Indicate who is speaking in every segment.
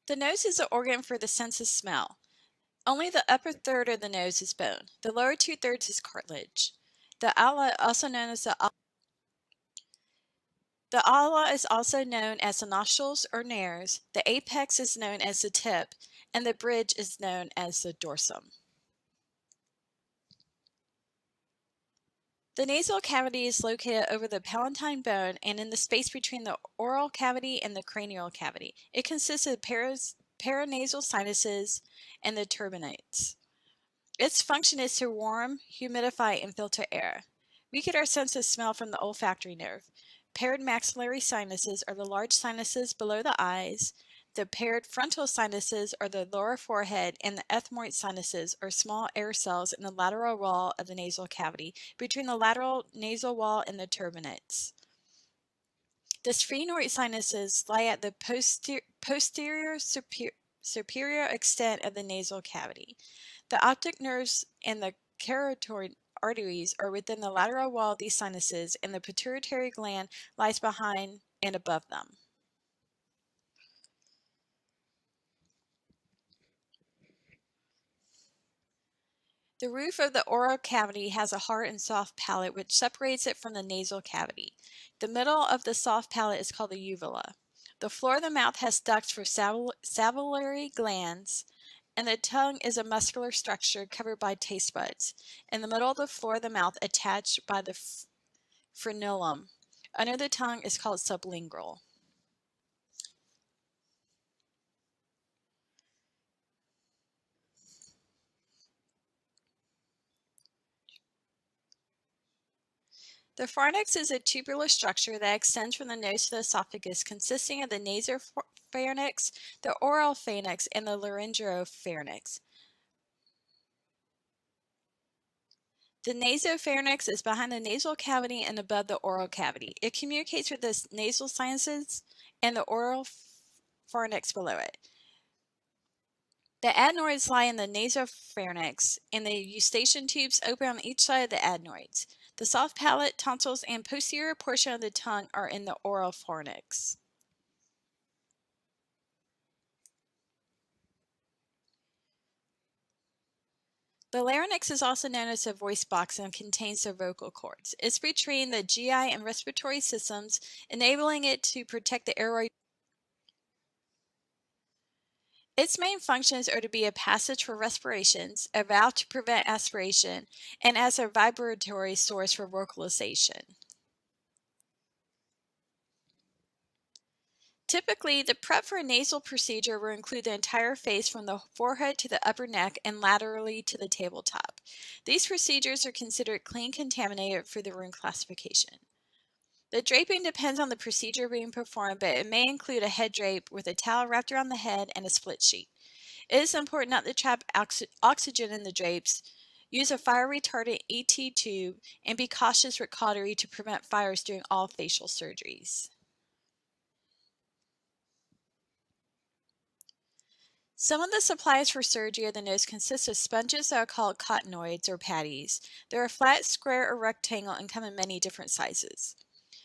Speaker 1: The nose is the organ for the sense of smell. Only the upper third of the nose is bone. The lower two-thirds is cartilage. The ala, also known as the ala is also known as the nostrils or nares, the apex is known as the tip, and the bridge is known as the dorsum. The nasal cavity is located over the palatine bone and in the space between the oral cavity and the cranial cavity. It consists of paranasal sinuses and the turbinates. Its function is to warm, humidify, and filter air. We get our sense of smell from the olfactory nerve. Paired maxillary sinuses are the large sinuses below the eyes. The paired frontal sinuses are the lower forehead, and the ethmoid sinuses are small air cells in the lateral wall of the nasal cavity, between the lateral nasal wall and the turbinates. The sphenoid sinuses lie at the posterior superior extent of the nasal cavity. The optic nerves and the carotid arteries are within the lateral wall of these sinuses, and the pituitary gland lies behind and above them. The roof of the oral cavity has a hard and soft palate which separates it from the nasal cavity. The middle of the soft palate is called the uvula. The floor of the mouth has ducts for salivary glands, and the tongue is a muscular structure covered by taste buds. In the middle of the floor of the mouth, attached by the frenulum, under the tongue, is called sublingual. The pharynx is a tubular structure that extends from the nose to the esophagus, consisting of the nasopharynx, the oral pharynx, and the laryngopharynx. The nasopharynx is behind the nasal cavity and above the oral cavity. It communicates with the nasal sinuses and the oral pharynx below it. The adenoids lie in the nasopharynx, and the eustachian tubes open on each side of the adenoids. The soft palate, tonsils, and posterior portion of the tongue are in the oral pharynx. The larynx is also known as the voice box and contains the vocal cords. It's between the GI and respiratory systems, enabling it to protect the airway. Its main functions are to be a passage for respirations, a valve to prevent aspiration, and as a vibratory source for vocalization. Typically, the prep for a nasal procedure will include the entire face from the forehead to the upper neck and laterally to the tabletop. These procedures are considered clean contaminated for the room classification. The draping depends on the procedure being performed, but it may include a head drape with a towel wrapped around the head and a split sheet. It is important not to trap oxygen in the drapes. Use a fire retardant ET tube and be cautious with cautery to prevent fires during all facial surgeries. Some of the supplies for surgery of the nose consist of sponges that are called cottonoids or patties. They are flat, square, or rectangle and come in many different sizes.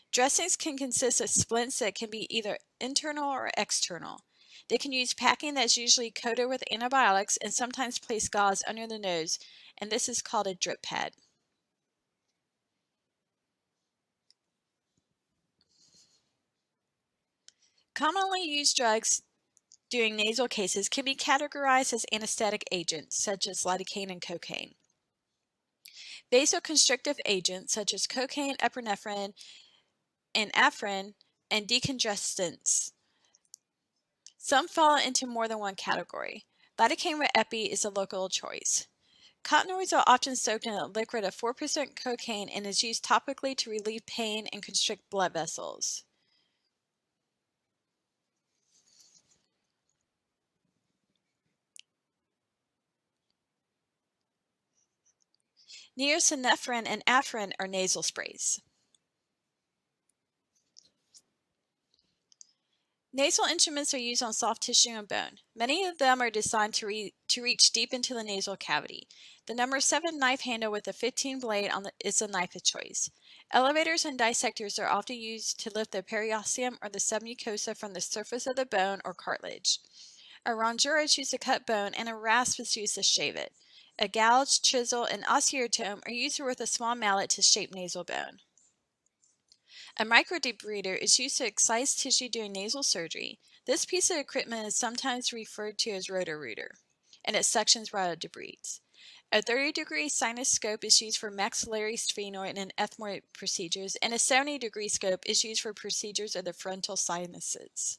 Speaker 1: Dressings can consist of splints that can be either internal or external. They can use packing that's usually coated with antibiotics and sometimes place gauze under the nose, and this is called a drip pad. Commonly used drugs during nasal cases can be categorized as anesthetic agents, such as lidocaine and cocaine. Vasoconstrictive agents, such as cocaine, epinephrine, and Afrin, and decongestants. Some fall into more than one category. Lidocaine with epi is a local choice. Cottonoids are often soaked in a liquid of 4% cocaine and is used topically to relieve pain and constrict blood vessels. Neosynephrine and Afrin are nasal sprays. Nasal instruments are used on soft tissue and bone. Many of them are designed to reach deep into the nasal cavity. The number 7 knife handle with a 15 blade is a knife of choice. Elevators and dissectors are often used to lift the periosteum or the submucosa from the surface of the bone or cartilage. A rongeur is used to cut bone, and a rasp is used to shave it. A gouge, chisel, and osteotome are used with a small mallet to shape nasal bone. A microdebrider is used to excise tissue during nasal surgery. This piece of equipment is sometimes referred to as roto-rooter, and it suctions raw debrides. A 30-degree sinus scope is used for maxillary sphenoid and ethmoid procedures, and a 70-degree scope is used for procedures of the frontal sinuses.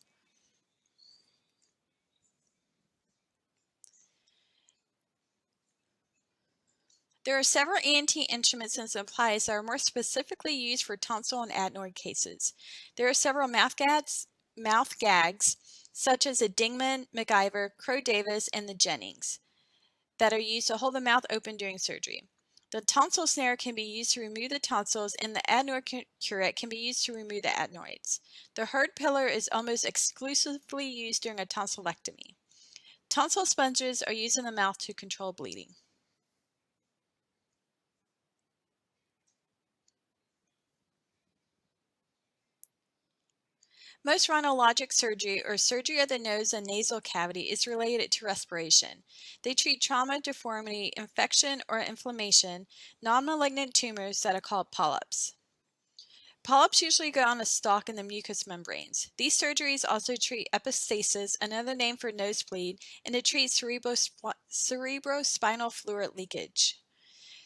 Speaker 1: There are several ENT instruments and supplies that are more specifically used for tonsil and adenoid cases. There are several mouth gags, such as the Dingman, MacGyver, Crowe-Davis, and the Jennings, that are used to hold the mouth open during surgery. The tonsil snare can be used to remove the tonsils, and the adenoid curette can be used to remove the adenoids. The Herd pillar is almost exclusively used during a tonsillectomy. Tonsil sponges are used in the mouth to control bleeding. Most rhinologic surgery, or surgery of the nose and nasal cavity, is related to respiration. They treat trauma, deformity, infection, or inflammation, non-malignant tumors that are called polyps. Polyps usually go on a stalk in the mucous membranes. These surgeries also treat epistasis, another name for nosebleed, and to treat cerebrospinal fluid leakage.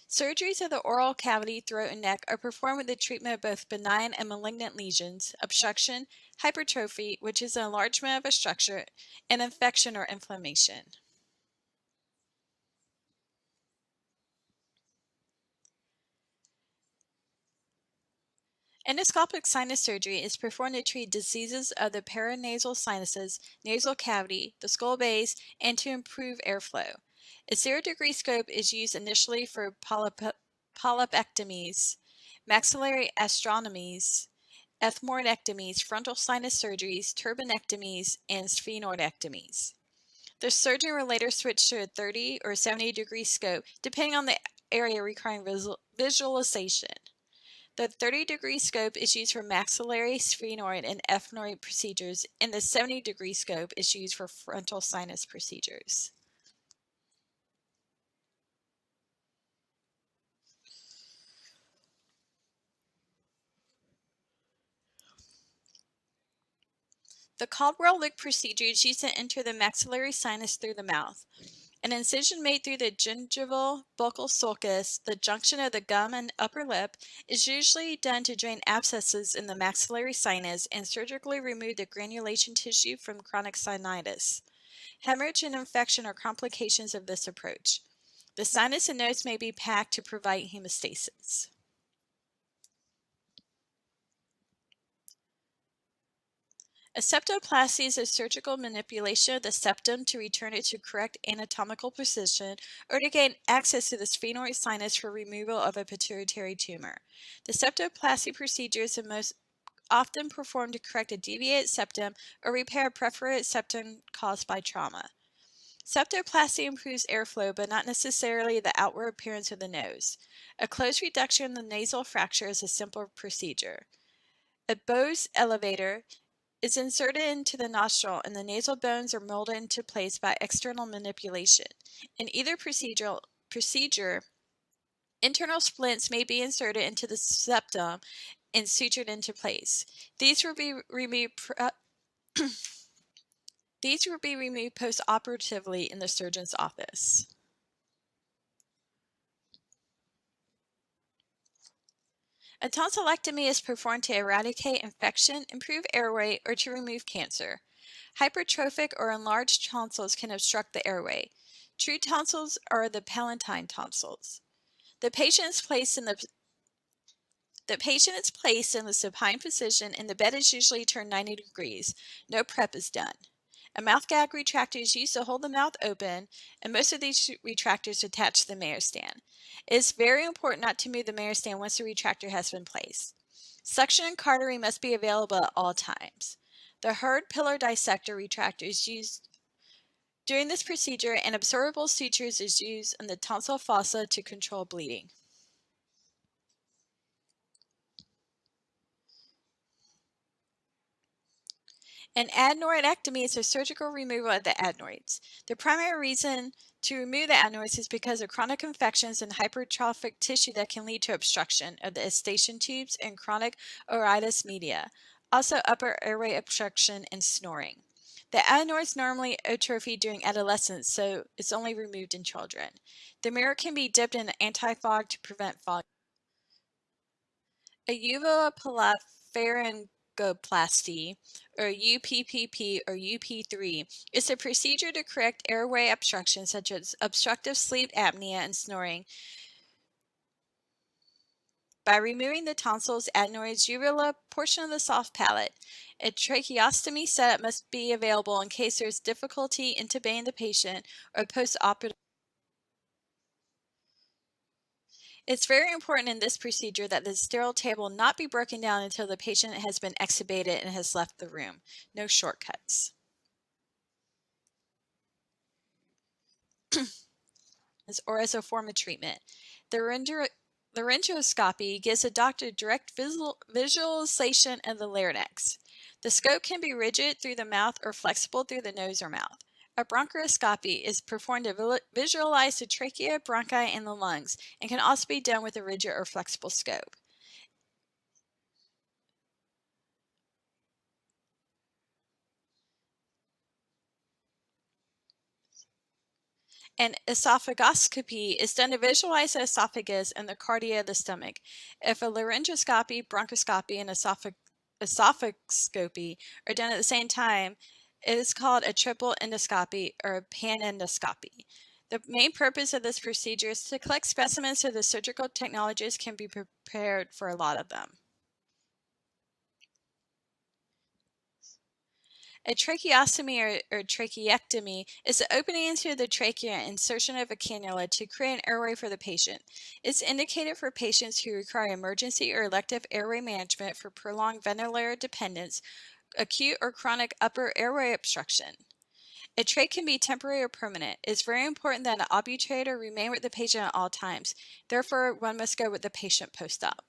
Speaker 1: Surgeries of the oral cavity, throat, and neck are performed with the treatment of both benign and malignant lesions, obstruction, hypertrophy, which is an enlargement of a structure, and infection or inflammation. Endoscopic sinus surgery is performed to treat diseases of the paranasal sinuses, nasal cavity, the skull base, and to improve airflow. A 0-degree scope is used initially for polypectomies, maxillary astronomies, ethmoidectomies, frontal sinus surgeries, turbinectomies, and sphenoidectomies. The surgeon will later switch to a 30 or 70-degree scope, depending on the area requiring visualization. The 30-degree scope is used for maxillary, sphenoid, and ethmoid procedures, and the 70-degree scope is used for frontal sinus procedures. The Caldwell loop procedure is used to enter the maxillary sinus through the mouth. An incision made through the gingival buccal sulcus, the junction of the gum and upper lip, is usually done to drain abscesses in the maxillary sinus and surgically remove the granulation tissue from chronic sinusitis. Hemorrhage and infection are complications of this approach. The sinus and nose may be packed to provide hemostasis. A septoplasty is a surgical manipulation of the septum to return it to correct anatomical position or to gain access to the sphenoid sinus for removal of a pituitary tumor. The septoplasty procedure is the most often performed to correct a deviated septum or repair a perforated septum caused by trauma. Septoplasty improves airflow, but not necessarily the outward appearance of the nose. A closed reduction in the nasal fracture is a simple procedure. A Bose elevator is inserted into the nostril and the nasal bones are molded into place by external manipulation. In either procedure, internal splints may be inserted into the septum and sutured into place. These will be removed post-operatively in the surgeon's office. A tonsillectomy is performed to eradicate infection, improve airway, or to remove cancer. Hypertrophic or enlarged tonsils can obstruct the airway. True tonsils are the palatine tonsils. The patient is placed in the supine position and the bed is usually turned 90 degrees. No prep is done. A mouth gag retractor is used to hold the mouth open, and most of these retractors attach to the Mayer stand. It is very important not to move the Mayer stand once the retractor has been placed. Suction and cautery must be available at all times. The Herd pillar dissector retractor is used during this procedure, and absorbable sutures is used in the tonsil fossa to control bleeding. An adenoidectomy is a surgical removal of the adenoids. The primary reason to remove the adenoids is because of chronic infections and hypertrophic tissue that can lead to obstruction of the eustachian tubes and chronic otitis media, also upper airway obstruction and snoring. The adenoids normally atrophy during adolescence, so it's only removed in children. The mirror can be dipped in anti-fog to prevent fog. A uvulopalatharyngoplasty, or UPPP or UP3, is a procedure to correct airway obstruction such as obstructive sleep apnea and snoring by removing the tonsils, adenoids, uvula, portion of the soft palate. A tracheostomy setup must be available in case there is difficulty intubating the patient or post-operative. It's very important in this procedure that the sterile table not be broken down until the patient has been extubated and has left the room. No shortcuts. Or as a form of treatment. The laryngoscopy gives a doctor direct visualization of the larynx. The scope can be rigid through the mouth or flexible through the nose or mouth. A bronchoscopy is performed to visualize the trachea, bronchi, and the lungs, and can also be done with a rigid or flexible scope. An esophagoscopy is done to visualize the esophagus and the cardia of the stomach. If a laryngoscopy, bronchoscopy, and esophagoscopy are done at the same time, it is called a triple endoscopy or a panendoscopy. The main purpose of this procedure is to collect specimens so the surgical technologists can be prepared for a lot of them. A tracheostomy or tracheectomy is the opening into the trachea and insertion of a cannula to create an airway for the patient. It's indicated for patients who require emergency or elective airway management for prolonged ventilator dependence, acute or chronic upper airway obstruction. A trach can be temporary or permanent. It's very important that an obturator remain with the patient at all times. Therefore, one must go with the patient post-op.